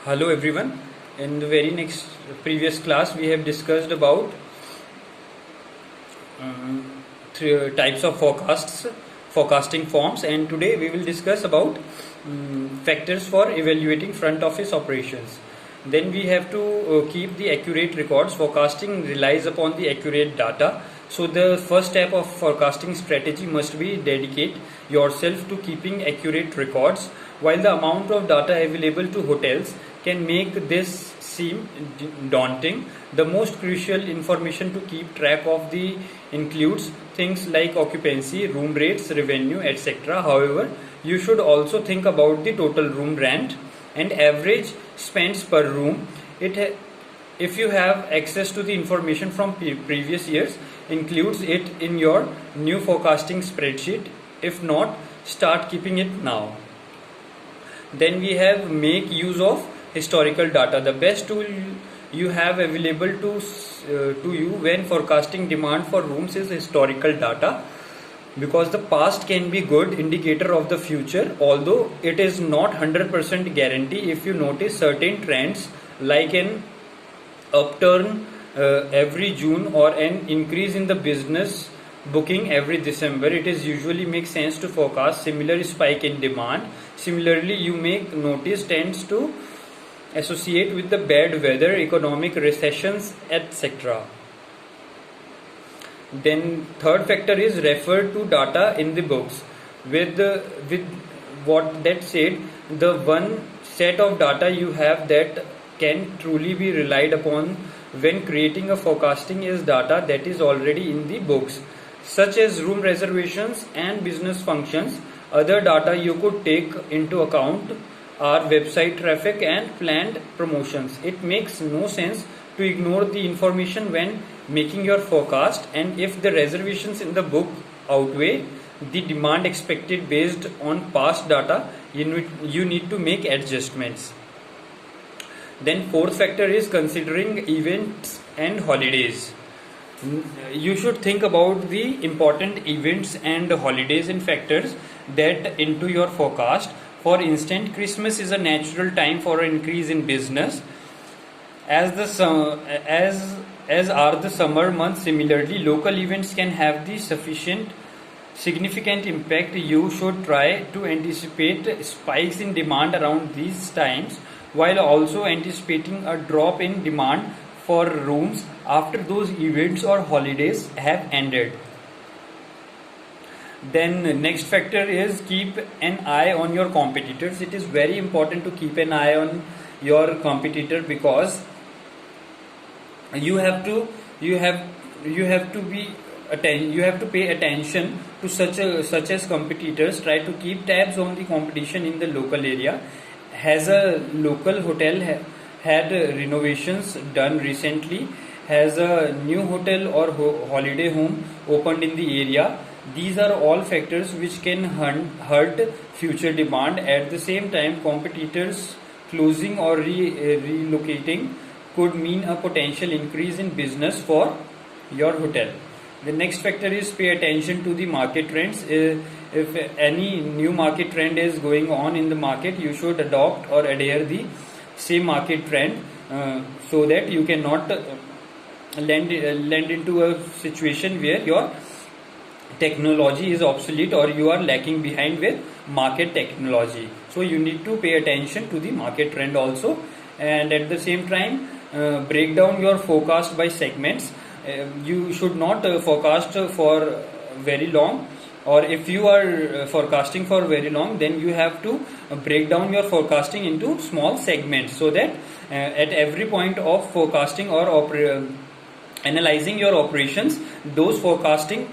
Hello everyone. In the very next previous class, we have discussed about three types of forecasting forms, and today we will discuss about factors for evaluating front office operations. Then we have to keep the accurate records. Forecasting relies upon the accurate data. So the first step of forecasting strategy must be dedicate yourself to keeping accurate records. While the amount of data available to hotels can make this seem daunting, the most crucial information to keep track of the includes things like occupancy, room rates, revenue, etc. However, you should also think about the total room rent and average spends per room. If you have access to the information from previous years, includes it in your new forecasting spreadsheet. If not, start keeping it now. Then we have make use of historical data. The best tool you have available to you when forecasting demand for rooms is historical data, because the past can be good indicator of the future, although it is not 100% guarantee. If you notice certain trends like an upturn every June or an increase in the business booking every December, it is usually makes sense to forecast similar spike in demand. Similarly, you may notice tends to associate with the bad weather, economic recessions, etc. Then third factor is refer to data in the books. With what that said, the one set of data you have that can truly be relied upon when creating a forecasting is data that is already in the books, such as room reservations and business functions. Other data you could take into account are website traffic and planned promotions. It makes no sense to ignore the information when making your forecast, and if the reservations in the book outweigh the demand expected based on past data, you need to make adjustments. Then fourth factor is considering events and holidays. You should think about the important events and holidays and factors that into your forecast. For instance, Christmas is a natural time for an increase in business, as are the summer months. Similarly, local events can have the significant impact. You should try to anticipate spikes in demand around these times, while also anticipating a drop in demand for rooms after those events or holidays have ended. Then next factor is keep an eye on your competitors. It is very important to keep an eye on your competitor, because you have to pay attention to such as competitors. Try to keep tabs on the competition in the local area. Has a local hotel had renovations done recently? Has a new hotel or holiday home opened in the area? These are all factors which can hurt future demand. At the same time, competitors closing or relocating could mean a potential increase in business for your hotel. The next factor is pay attention to the market trends. If any new market trend is going on in the market, you should adopt or adhere the same market trend, so that you cannot land into a situation where your technology is obsolete or you are lacking behind with market technology. So you need to pay attention to the market trend also, and at the same time break down your forecast by segments. You should not forecast for very long, or if you are forecasting for very long, then you have to break down your forecasting into small segments, so that at every point of forecasting or analyzing your operations, those forecasting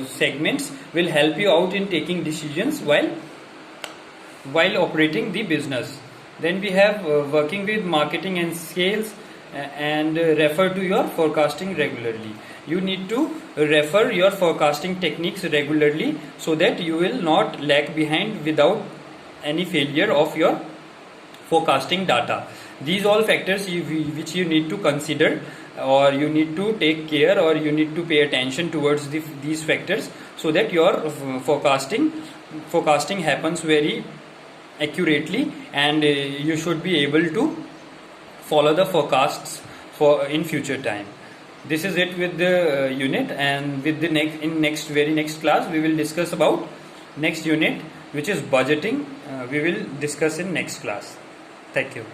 segments will help you out in taking decisions while operating the business. Then we have working with marketing and sales, and refer to your forecasting regularly. You need to refer your forecasting techniques regularly, so that you will not lag behind without any failure of your forecasting data. These all factors which you need to consider, or you need to take care, or you need to pay attention towards these factors, so that your forecasting happens very accurately, and you should be able to follow the forecasts for in future time. This is it with the unit, and with the very next class we will discuss about next unit, which is budgeting. We will discuss in next class. Thank you.